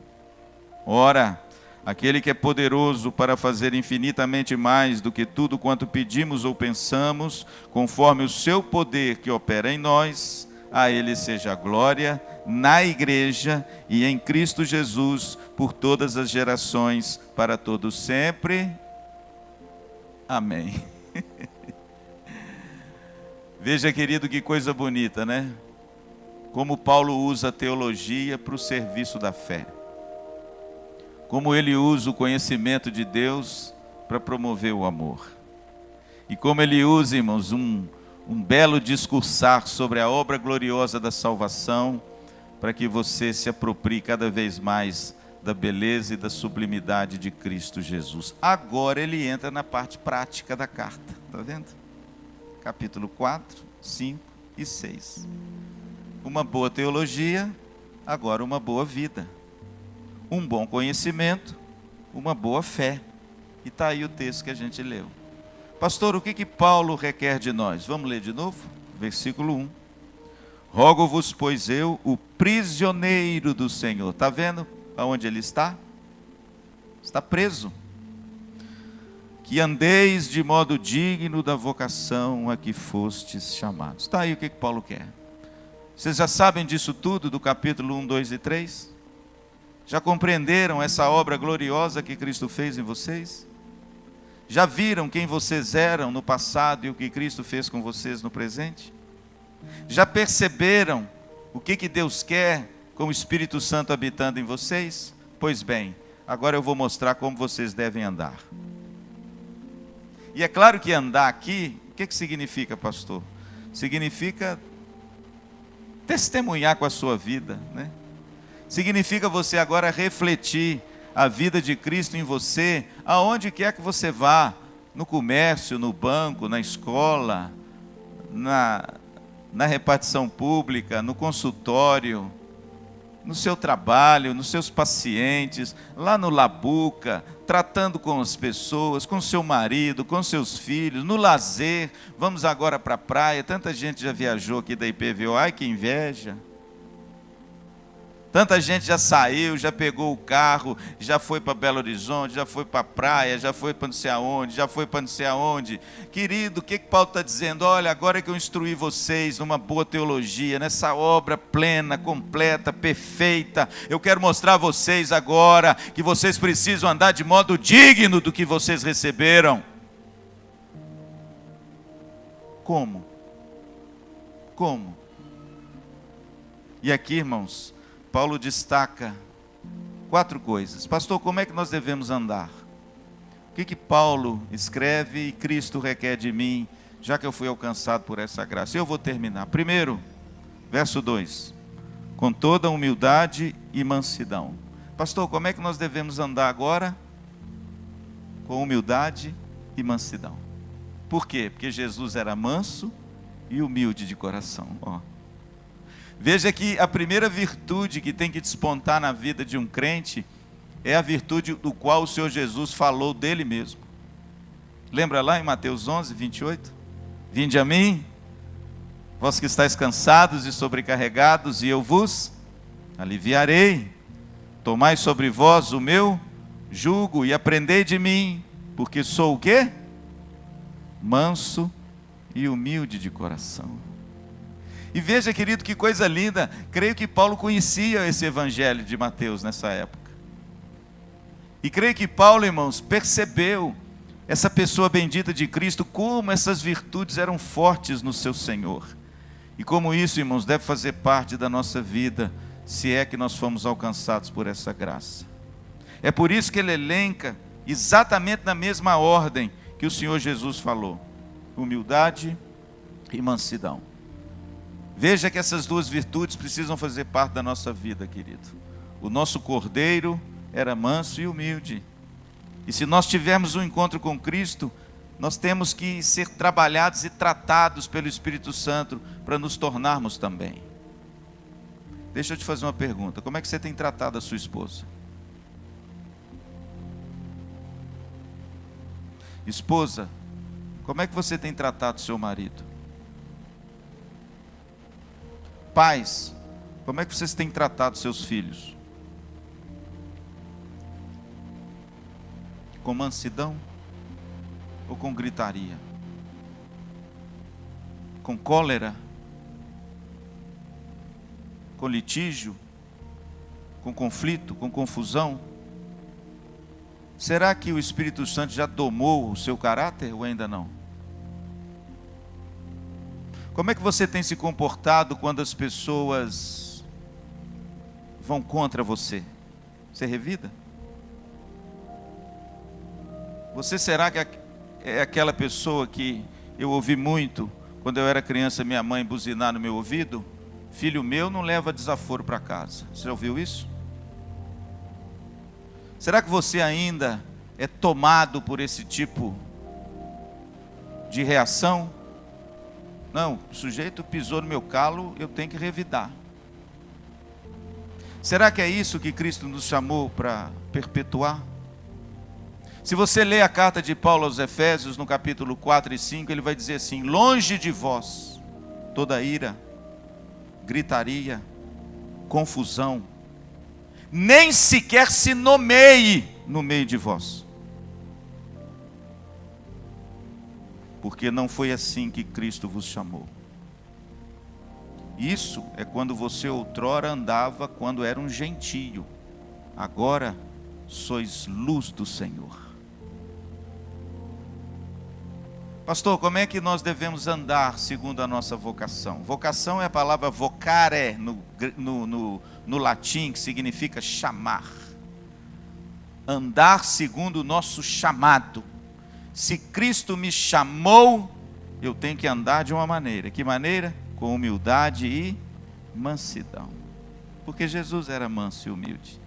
Ora, aquele que é poderoso para fazer infinitamente mais do que tudo quanto pedimos ou pensamos, conforme o seu poder que opera em nós, a ele seja a glória na igreja e em Cristo Jesus por todas as gerações, para todos sempre. Amém. Veja, querido, que coisa bonita, né? Como Paulo usa a teologia para o serviço da fé. Como ele usa o conhecimento de Deus para promover o amor. E como ele usa, irmãos, um belo discursar sobre a obra gloriosa da salvação, para que você se aproprie cada vez mais da beleza e da sublimidade de Cristo Jesus. Agora ele entra na parte prática da carta, está vendo? Capítulo 4, 5 e 6. Uma boa teologia, agora uma boa vida. um bom conhecimento, uma boa fé. E está aí o texto que a gente leu. Pastor, o que Paulo requer de nós? Vamos ler de novo? Versículo 1. Rogo-vos, pois eu, o prisioneiro do Senhor. Está vendo aonde ele está? Está preso. Que andeis de modo digno da vocação a que fostes chamados. Está aí o que Paulo quer. Vocês já sabem disso tudo do capítulo 1, 2 e 3? Já compreenderam essa obra gloriosa que Cristo fez em vocês? Já viram quem vocês eram no passado e o que Cristo fez com vocês no presente? Já perceberam o que Deus quer com o Espírito Santo habitando em vocês? Pois bem, agora eu vou mostrar como vocês devem andar. E é claro que andar aqui, o que significa, pastor? Significa testemunhar com a sua vida, né? Significa você agora refletir a vida de Cristo em você, aonde quer que você vá, no comércio, no banco, na escola, na repartição pública, no consultório, no seu trabalho, nos seus pacientes, lá no Labuca, tratando com as pessoas, com seu marido, com seus filhos, no lazer. Vamos agora para a praia. Tanta gente já viajou aqui da IPVO, ai que inveja. Tanta gente já saiu, já pegou o carro, já foi para Belo Horizonte, já foi para a praia, já foi para não sei aonde, já foi para não sei aonde. Querido, o que Paulo está dizendo? Olha, agora que eu instruí vocês numa boa teologia, nessa obra plena, completa, perfeita, eu quero mostrar a vocês agora que vocês precisam andar de modo digno do que vocês receberam. Como? Como? E aqui, irmãos, Paulo destaca 4 coisas. Pastor, como é que nós devemos andar? O que Paulo escreve e Cristo requer de mim, já que eu fui alcançado por essa graça? Eu vou terminar. Primeiro, verso 2. Com toda humildade e mansidão. Pastor, como é que nós devemos andar agora? Com humildade e mansidão. Por quê? Porque Jesus era manso e humilde de coração. Veja que a primeira virtude que tem que despontar na vida de um crente é a virtude do qual o Senhor Jesus falou dele mesmo. Lembra lá em Mateus 11, 28? Vinde a mim, vós que estáis cansados e sobrecarregados, e eu vos aliviarei. Tomai sobre vós o meu jugo e aprendei de mim, porque sou o quê? Manso e humilde de coração. E veja, querido, que coisa linda. Creio que Paulo conhecia esse evangelho de Mateus nessa época. E creio que Paulo, irmãos, percebeu essa pessoa bendita de Cristo, como essas virtudes eram fortes no seu Senhor. E como isso, irmãos, deve fazer parte da nossa vida, se é que nós fomos alcançados por essa graça. É por isso que ele elenca exatamente na mesma ordem que o Senhor Jesus falou: humildade e mansidão. Veja que essas 2 virtudes precisam fazer parte da nossa vida, querido. O nosso cordeiro era manso e humilde. E se nós tivermos um encontro com Cristo, nós temos que ser trabalhados e tratados pelo Espírito Santo para nos tornarmos também. Deixa eu te fazer uma pergunta. Como é que você tem tratado a sua esposa? Esposa, como é que você tem tratado o seu marido? Pais, como é que vocês têm tratado seus filhos? Com mansidão ou com gritaria? Com cólera? Com litígio? Com conflito? Com confusão? Será que o Espírito Santo já domou o seu caráter ou ainda não? Como é que você tem se comportado quando as pessoas vão contra você? Você revida? Você será que é aquela pessoa que eu ouvi muito quando eu era criança, minha mãe buzinar no meu ouvido? Filho meu não leva desaforo para casa. Você já ouviu isso? Será que você ainda é tomado por esse tipo de reação? Não, o sujeito pisou no meu calo, eu tenho que revidar. Será que é isso que Cristo nos chamou para perpetuar? Se você ler a carta de Paulo aos Efésios, no capítulo 4 e 5, ele vai dizer assim: longe de vós toda ira, gritaria, confusão, nem sequer se nomeie no meio de vós. Porque não foi assim que Cristo vos chamou. Isso é quando você outrora andava quando era um gentio. Agora sois luz do Senhor. Pastor, como é que nós devemos andar segundo a nossa vocação? Vocação é a palavra vocare no latim, que significa chamar. Andar segundo o nosso chamado. Se Cristo me chamou, eu tenho que andar de uma maneira. Que maneira? Com humildade e mansidão. Porque Jesus era manso e humilde.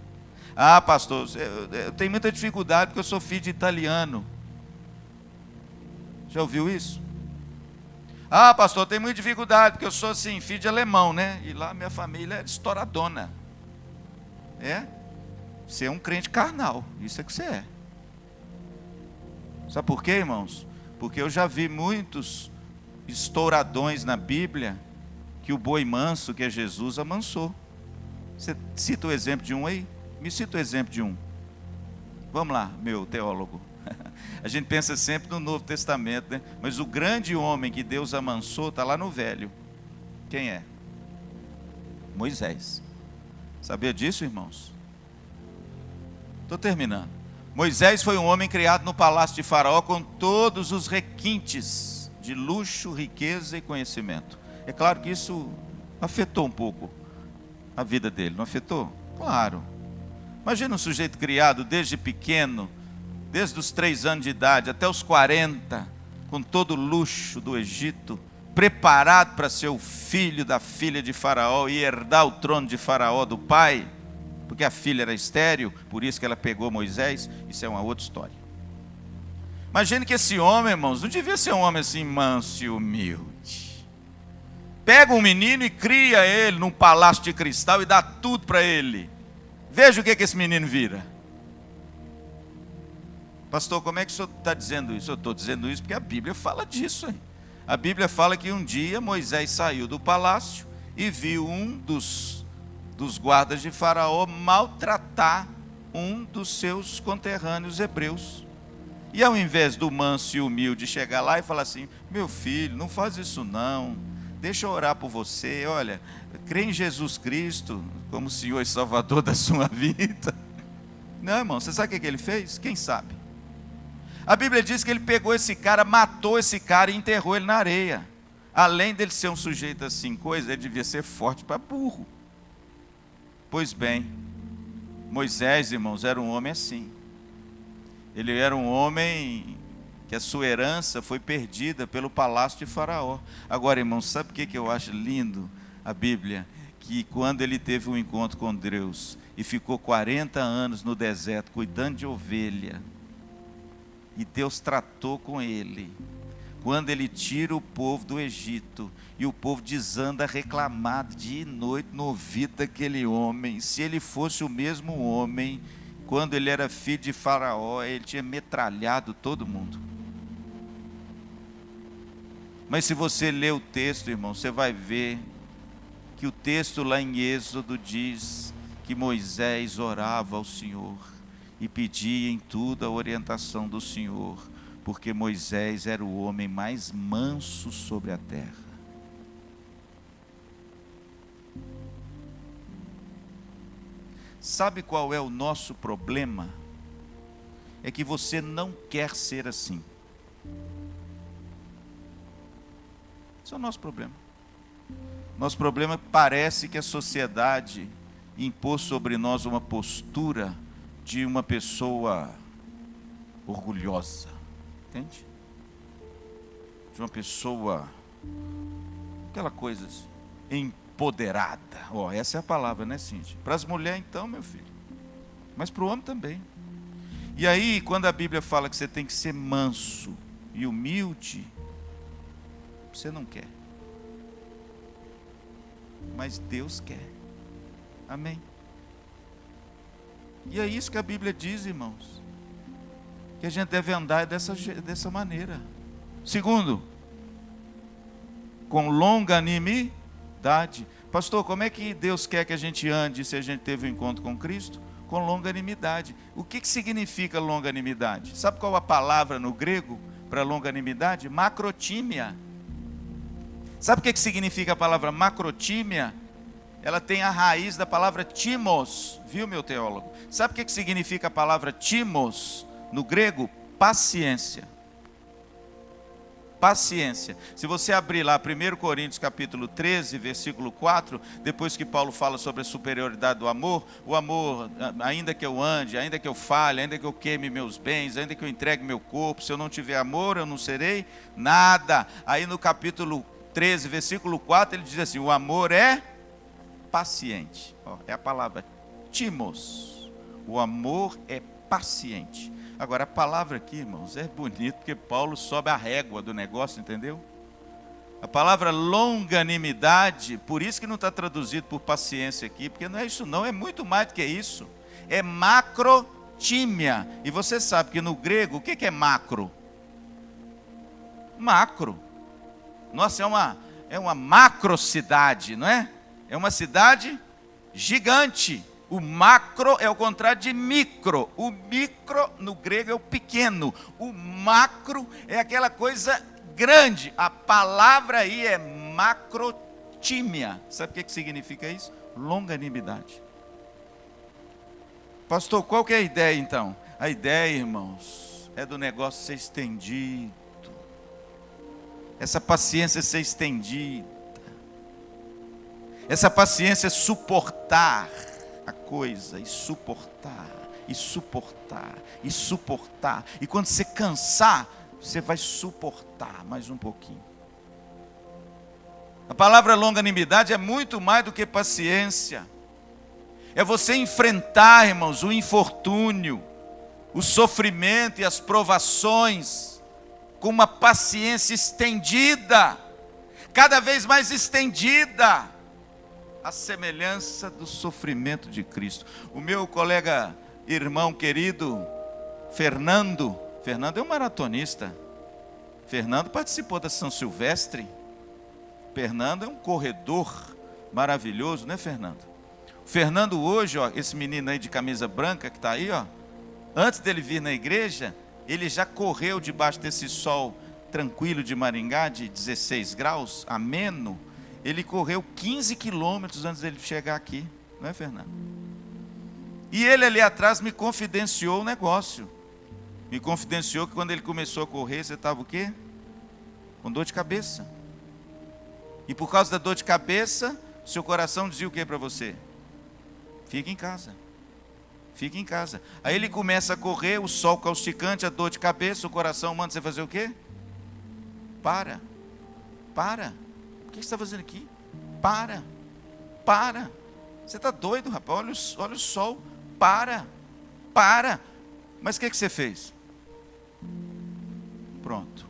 Ah, pastor, eu tenho muita dificuldade porque eu sou filho de italiano. Já ouviu isso? Ah, pastor, eu tenho muita dificuldade porque eu sou assim, filho de alemão, né? E lá minha família é estouradona. É? Você é um crente carnal, isso é que você é. Sabe por quê, irmãos? Porque eu já vi muitos estouradões na Bíblia que o boi manso, que é Jesus, amansou. Você cita o exemplo de um aí? Me cita o exemplo de um. Vamos lá, meu teólogo. A gente pensa sempre no Novo Testamento, né? Mas o grande homem que Deus amansou está lá no Velho. Quem é? Moisés. Sabia disso, irmãos? Estou terminando. Moisés foi um homem criado no palácio de Faraó com todos os requintes de luxo, riqueza e conhecimento. É claro que isso afetou um pouco a vida dele, não afetou? Claro. Imagina um sujeito criado desde pequeno, desde os 3 anos de idade até os 40, com todo o luxo do Egito, preparado para ser o filho da filha de Faraó e herdar o trono de Faraó do pai, porque a filha era estéril, por isso que ela pegou Moisés. Isso é uma outra história. Imagine que esse homem, irmãos, não devia ser um homem assim manso e humilde. Pega um menino e cria ele num palácio de cristal e dá tudo para ele. Veja o que esse menino vira. Pastor, como é que o senhor está dizendo isso? Eu estou dizendo isso porque a Bíblia fala disso. Hein? A Bíblia fala que um dia Moisés saiu do palácio e viu um dos guardas de Faraó maltratar um dos seus conterrâneos hebreus. E ao invés do manso e humilde chegar lá e falar assim: meu filho, não faz isso não, deixa eu orar por você, olha, crê em Jesus Cristo como Senhor e Salvador da sua vida. Não, irmão, você sabe o que ele fez? Quem sabe? A Bíblia diz que ele pegou esse cara, matou esse cara e enterrou ele na areia. Além dele ser um sujeito assim, ele devia ser forte para burro. Pois bem, Moisés, irmãos, era um homem assim. Ele era um homem que a sua herança foi perdida pelo palácio de Faraó. Agora, irmãos, sabe o que eu acho lindo a Bíblia? Que quando ele teve um encontro com Deus e ficou 40 anos no deserto cuidando de ovelha, e Deus tratou com ele. Quando ele tira o povo do Egito e o povo desanda a reclamar dia e noite no ouvido daquele homem, se ele fosse o mesmo homem, quando ele era filho de Faraó, ele tinha metralhado todo mundo. Mas se você ler o texto, irmão, você vai ver que o texto lá em Êxodo diz que Moisés orava ao Senhor e pedia em tudo a orientação do Senhor, porque Moisés era o homem mais manso sobre a terra. Sabe qual é o nosso problema? É que você não quer ser assim. Esse é o nosso problema. Nosso problema é que parece que a sociedade impôs sobre nós uma postura de uma pessoa orgulhosa. Entende? De uma pessoa, aquela coisa assim, empoderada. Essa é a palavra, né, Cíntia? Para as mulheres então, meu filho, mas para o homem também. E aí, quando a Bíblia fala que você tem que ser manso e humilde, você não quer, mas Deus quer. Amém? E é isso que a Bíblia diz, irmãos, que a gente deve andar dessa maneira. Segundo, com longanimidade. Pastor, como é que Deus quer que a gente ande se a gente teve um encontro com Cristo? Com longanimidade. O que significa longanimidade? Sabe qual a palavra no grego para longanimidade? Macrotímia. Sabe o que significa a palavra macrotímia? Ela tem a raiz da palavra timos, viu, meu teólogo? Sabe o que significa a palavra timos no grego? Paciência. Paciência. Se você abrir lá 1 Coríntios capítulo 13, versículo 4, depois que Paulo fala sobre a superioridade do amor, o amor, ainda que eu ande, ainda que eu fale, ainda que eu queime meus bens, ainda que eu entregue meu corpo, se eu não tiver amor, eu não serei nada. Aí no capítulo 13, versículo 4, ele diz assim: o amor é paciente. É a palavra timos. O amor é paciente. Agora, a palavra aqui, irmãos, é bonito, porque Paulo sobe a régua do negócio, entendeu? A palavra longanimidade, por isso que não está traduzido por paciência aqui, porque não é isso não, é muito mais do que isso. É macrotímia. E você sabe que no grego, o que é macro? Macro. Nossa, é uma macrocidade, não é? É uma cidade gigante. O macro é o contrário de micro. O micro no grego é o pequeno. O macro é aquela coisa grande. A palavra aí é macrotímia. Sabe o que significa isso? Longanimidade. Pastor, qual que é a ideia então? A ideia, irmãos, é do negócio ser estendido. Essa paciência ser estendida. Essa paciência é suportar a coisa, e suportar, e suportar, e suportar. E quando você cansar, você vai suportar mais um pouquinho. A palavra longanimidade é muito mais do que paciência. É você enfrentar, irmãos, o infortúnio, o sofrimento e as provações com uma paciência estendida, cada vez mais estendida, a semelhança do sofrimento de Cristo. O meu colega, irmão querido, Fernando é um maratonista. Fernando participou da São Silvestre. Fernando é um corredor maravilhoso, né, Fernando? Fernando hoje, ó, esse menino aí de camisa branca que está aí, ó, antes dele vir na igreja, ele já correu debaixo desse sol tranquilo de Maringá, de 16 graus, ameno. Ele correu 15 quilômetros antes dele chegar aqui, não é, Fernando? E ele ali atrás me confidenciou o negócio. Me confidenciou que quando ele começou a correr, você estava o quê? Com dor de cabeça. E por causa da dor de cabeça, seu coração dizia o que para você? Fica em casa. Fica em casa. Aí ele começa a correr, o sol causticante, a dor de cabeça, o coração manda você fazer o quê? Para. O que você está fazendo aqui? Para. Você está doido, rapaz? Olha o sol. Para. Mas o que você fez? Pronto.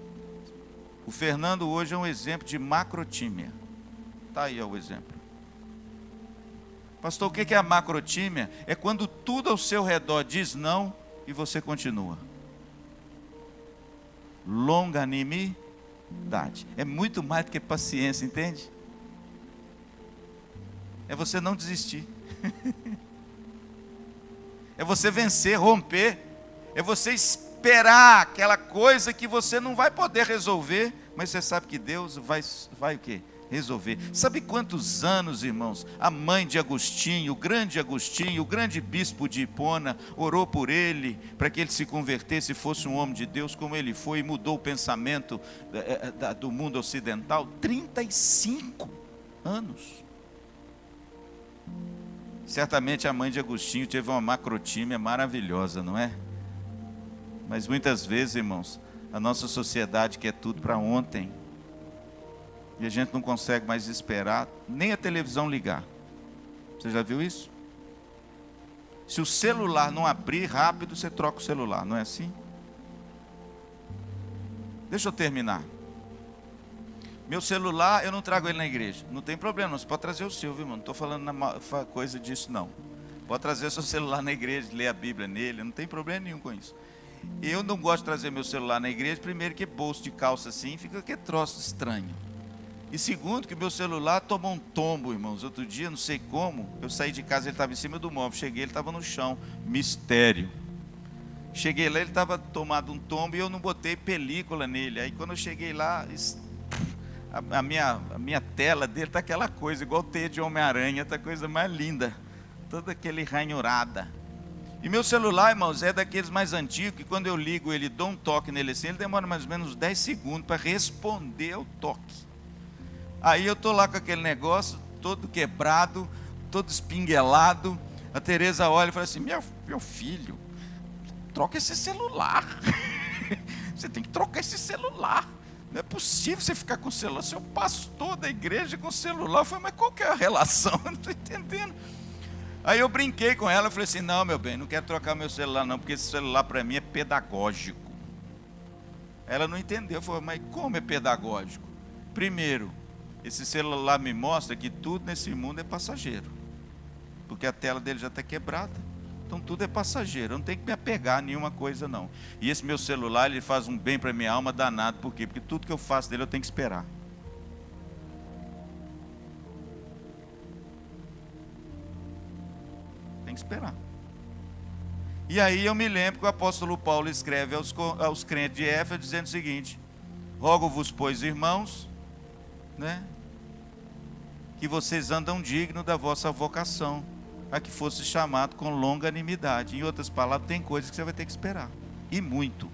O Fernando hoje é um exemplo de macrotímia. Está aí o exemplo. Pastor, o que é a macrotímia? É quando tudo ao seu redor diz não e você continua. Longanimidade. É muito mais do que paciência, entende? É você não desistir. É você vencer, romper. É você esperar aquela coisa que você não vai poder resolver, mas você sabe que Deus vai o quê? Resolver. Sabe quantos anos, irmãos, a mãe de Agostinho, o grande bispo de Hipona, orou por ele, para que ele se convertesse e fosse um homem de Deus, como ele foi, e mudou o pensamento do mundo ocidental? 35 anos. Certamente a mãe de Agostinho teve uma macrotímia maravilhosa, não é? Mas muitas vezes, irmãos, a nossa sociedade quer tudo para ontem. E a gente não consegue mais esperar nem a televisão ligar. Você já viu isso? Se o celular não abrir rápido, você troca o celular, não é assim? Deixa eu terminar. Meu celular, eu não trago ele na igreja. Não tem problema, você pode trazer o seu, viu, irmão? Não estou falando coisa disso, não. Pode trazer seu celular na igreja, ler a Bíblia nele, não tem problema nenhum com isso. Eu não gosto de trazer meu celular na igreja, primeiro que bolso de calça assim, fica que troço estranho. E segundo que meu celular tomou um tombo, irmãos. Outro dia, não sei como, eu saí de casa, ele estava em cima do móvel, cheguei, ele estava no chão, mistério. Cheguei lá, ele estava tomado um tombo e eu não botei película nele. Aí quando eu cheguei lá, a minha tela dele está aquela coisa, igual teia de Homem-Aranha, tá a coisa mais linda. Toda aquele ranhurada. E meu celular, irmãos, é daqueles mais antigos, que quando eu ligo ele, dou um toque nele assim, ele demora mais ou menos 10 segundos para responder o toque. Aí eu estou lá com aquele negócio, todo quebrado, todo espinguelado. A Tereza olha e fala assim, meu filho, troca esse celular. Você tem que trocar esse celular. Não é possível você ficar com o celular. Seu pastor da igreja com o celular. Eu falei, mas qual que é a relação? Eu não estou entendendo. Aí eu brinquei com ela, falei assim, não, meu bem, não quero trocar meu celular não, porque esse celular para mim é pedagógico. Ela não entendeu, falou, mas como é pedagógico? Primeiro, esse celular me mostra que tudo nesse mundo é passageiro, porque a tela dele já está quebrada, então tudo é passageiro, eu não tenho que me apegar a nenhuma coisa não. E esse meu celular, ele faz um bem para minha alma danado, por quê? Porque tudo que eu faço dele eu tenho que esperar. Tem que esperar. E aí eu me lembro que o apóstolo Paulo escreve aos crentes de Éfeso dizendo o seguinte, rogo-vos, pois, irmãos, que vocês andam dignos da vossa vocação, a que fosse chamado com longanimidade. Em outras palavras, tem coisas que você vai ter que esperar, e muito.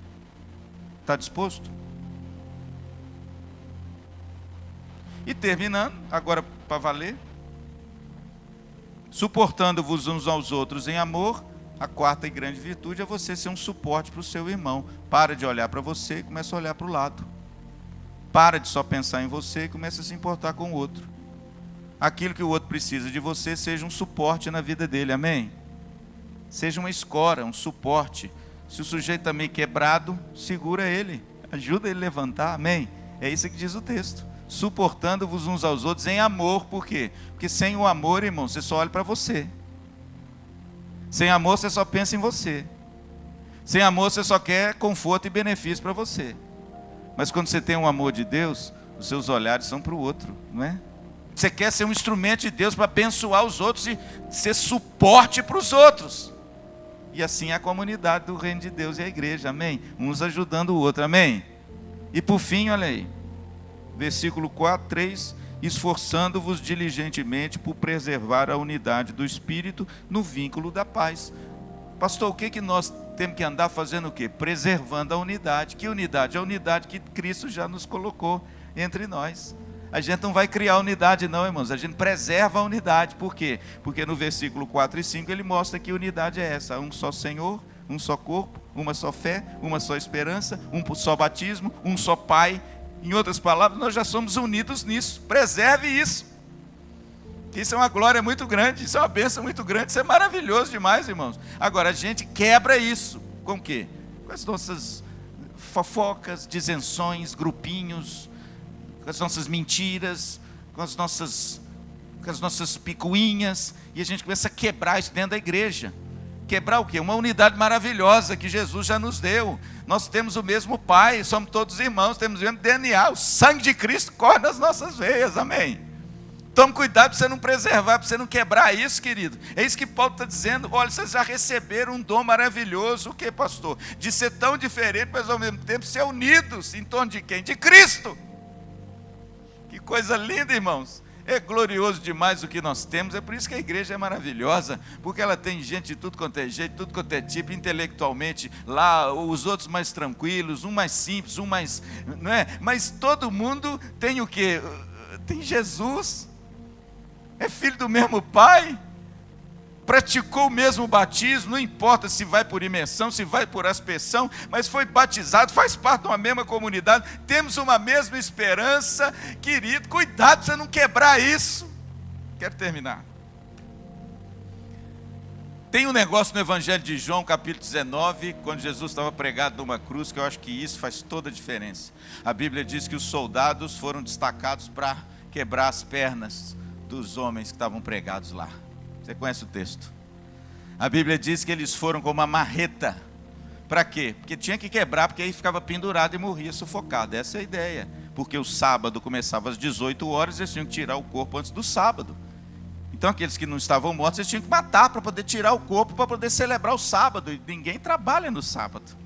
Está disposto? E terminando, agora para valer, suportando-vos uns aos outros em amor. A quarta e grande virtude é você ser um suporte para o seu irmão. Para de olhar para você e começa a olhar para o lado. Para de só pensar em você e começa a se importar com o outro. Aquilo que o outro precisa de você, seja um suporte na vida dele, amém? Seja uma escora, um suporte. Se o sujeito está meio quebrado, segura ele, ajuda ele a levantar, amém? É isso que diz o texto. Suportando-vos uns aos outros em amor, por quê? Porque sem o amor, irmão, você só olha para você. Sem amor, você só pensa em você. Sem amor, você só quer conforto e benefício para você. Mas quando você tem um amor de Deus, os seus olhares são para o outro, não é? Você quer ser um instrumento de Deus para abençoar os outros e ser suporte para os outros. E assim é a comunidade do reino de Deus e a igreja, amém? Uns ajudando o outro, amém? E por fim, olha aí, versículo 4, 3, esforçando-vos diligentemente por preservar a unidade do Espírito no vínculo da paz. Pastor, o que nós temos que andar fazendo o quê? Preservando a unidade. Que unidade? A unidade que Cristo já nos colocou entre nós. A gente não vai criar unidade não, irmãos, a gente preserva a unidade. Por quê? Porque no versículo 4 e 5 ele mostra que unidade é essa: um só Senhor, um só corpo, uma só fé, uma só esperança, um só batismo, um só Pai. Em outras palavras, nós já somos unidos nisso. Preserve isso. Isso é uma glória muito grande, isso é uma bênção muito grande, isso é maravilhoso demais, irmãos. Agora, a gente quebra isso. Com o quê? Com as nossas fofocas, disenções, grupinhos, com as nossas mentiras, com as nossas picuinhas, e a gente começa a quebrar isso dentro da igreja. Quebrar o quê? Uma unidade maravilhosa que Jesus já nos deu. Nós temos o mesmo Pai, somos todos irmãos, temos o mesmo DNA, o sangue de Cristo corre nas nossas veias, amém? Tome cuidado para você não preservar, para você não quebrar isso, querido. É isso que Paulo está dizendo. Olha, vocês já receberam um dom maravilhoso, o que, pastor? De ser tão diferente, mas ao mesmo tempo ser unidos em torno de quem? De Cristo. Que coisa linda, irmãos. É glorioso demais o que nós temos. É por isso que a igreja é maravilhosa, porque ela tem gente de tudo quanto é jeito, tudo quanto é tipo, intelectualmente lá, os outros mais tranquilos, um mais simples, um mais, não é? Mas todo mundo tem o quê? Tem Jesus, é filho do mesmo Pai, praticou o mesmo batismo, não importa se vai por imersão, se vai por aspersão, mas foi batizado, faz parte de uma mesma comunidade, temos uma mesma esperança, querido, cuidado para você não quebrar isso. Quero terminar. Tem um negócio no Evangelho de João, capítulo 19, quando Jesus estava pregado numa cruz, que eu acho que isso faz toda a diferença. A Bíblia diz que os soldados foram destacados para quebrar as pernas dos homens que estavam pregados lá. Você conhece o texto? A Bíblia diz que eles foram com uma marreta. Para quê? Porque tinha que quebrar, porque aí ficava pendurado e morria sufocado. Essa é a ideia. Porque o sábado começava às 18 horas, eles tinham que tirar o corpo antes do sábado. Então aqueles que não estavam mortos, eles tinham que matar para poder tirar o corpo, para poder celebrar o sábado. E ninguém trabalha no sábado.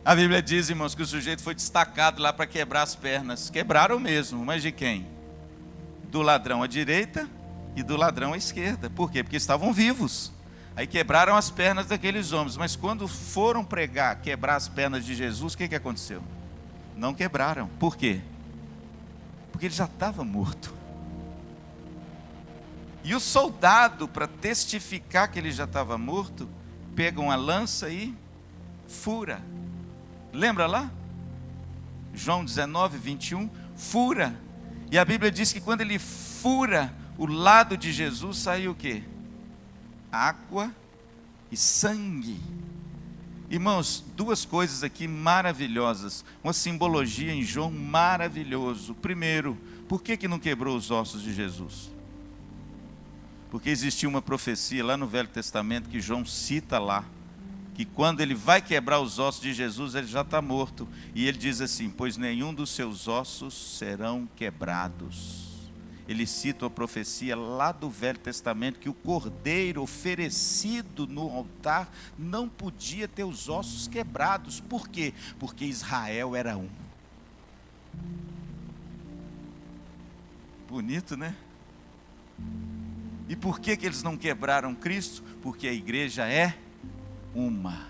A Bíblia diz, irmãos, que o sujeito foi destacado lá para quebrar as pernas. Quebraram mesmo, mas de quem? Do ladrão à direita e do ladrão à esquerda. Por quê? Porque estavam vivos. Aí quebraram as pernas daqueles homens. Mas quando foram pregar, quebrar as pernas de Jesus, o que aconteceu? Não quebraram. Por quê? Porque ele já estava morto. E o soldado, para testificar que ele já estava morto, pega uma lança e fura. Lembra lá? João 19, 21, fura. E a Bíblia diz que quando ele fura o lado de Jesus, saiu o quê? Água e sangue. Irmãos, duas coisas aqui maravilhosas. Uma simbologia em João maravilhoso. Primeiro, por que não quebrou os ossos de Jesus? Porque existia uma profecia lá no Velho Testamento que João cita lá, que quando ele vai quebrar os ossos de Jesus, ele já está morto. E ele diz assim, pois nenhum dos seus ossos serão quebrados. Ele cita a profecia lá do Velho Testamento, que o cordeiro oferecido no altar não podia ter os ossos quebrados. Por quê? Porque Israel era um. Bonito, né? E por que eles não quebraram Cristo? Porque a igreja é uma.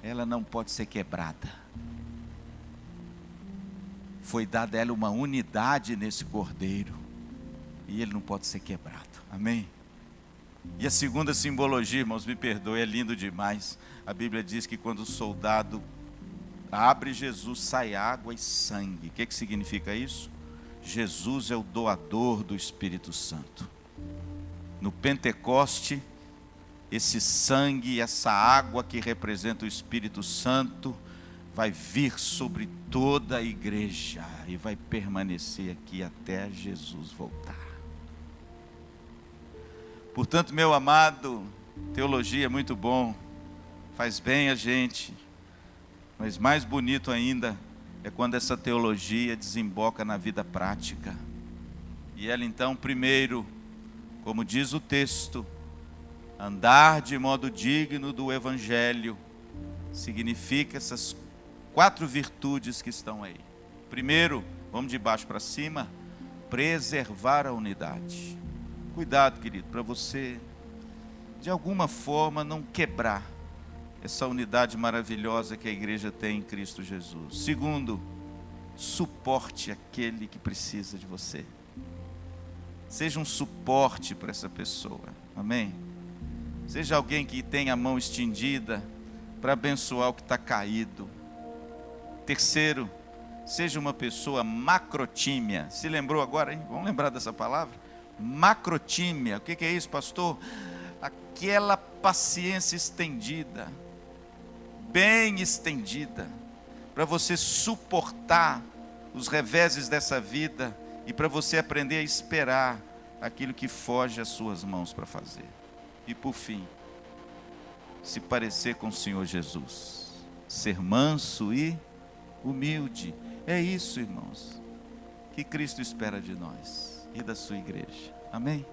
Ela não pode ser quebrada. Foi dada a ela uma unidade nesse cordeiro. E ele não pode ser quebrado. Amém? E a segunda simbologia, irmãos, me perdoe, é lindo demais. A Bíblia diz que quando o soldado abre Jesus, sai água e sangue. O que significa isso? Jesus é o doador do Espírito Santo. No Pentecoste, esse sangue, essa água que representa o Espírito Santo, vai vir sobre toda a igreja e vai permanecer aqui até Jesus voltar. Portanto, meu amado, teologia é muito bom, faz bem a gente, mas mais bonito ainda é quando essa teologia desemboca na vida prática. E ela então, primeiro, como diz o texto, andar de modo digno do Evangelho, significa essas 4 virtudes que estão aí. Primeiro, vamos de baixo para cima, preservar a unidade. Cuidado, querido, para você, de alguma forma, não quebrar essa unidade maravilhosa que a igreja tem em Cristo Jesus. Segundo, suporte aquele que precisa de você. Seja um suporte para essa pessoa. Amém? Seja alguém que tenha a mão estendida para abençoar o que está caído. Terceiro, seja uma pessoa macrotímia. Se lembrou agora, hein? Vamos lembrar dessa palavra? Macrotímia. O que é isso, pastor? Aquela paciência estendida, bem estendida, para você suportar os reveses dessa vida e para você aprender a esperar aquilo que foge às suas mãos para fazer. E por fim, se parecer com o Senhor Jesus, ser manso e humilde. É isso, irmãos, que Cristo espera de nós e da sua igreja. Amém?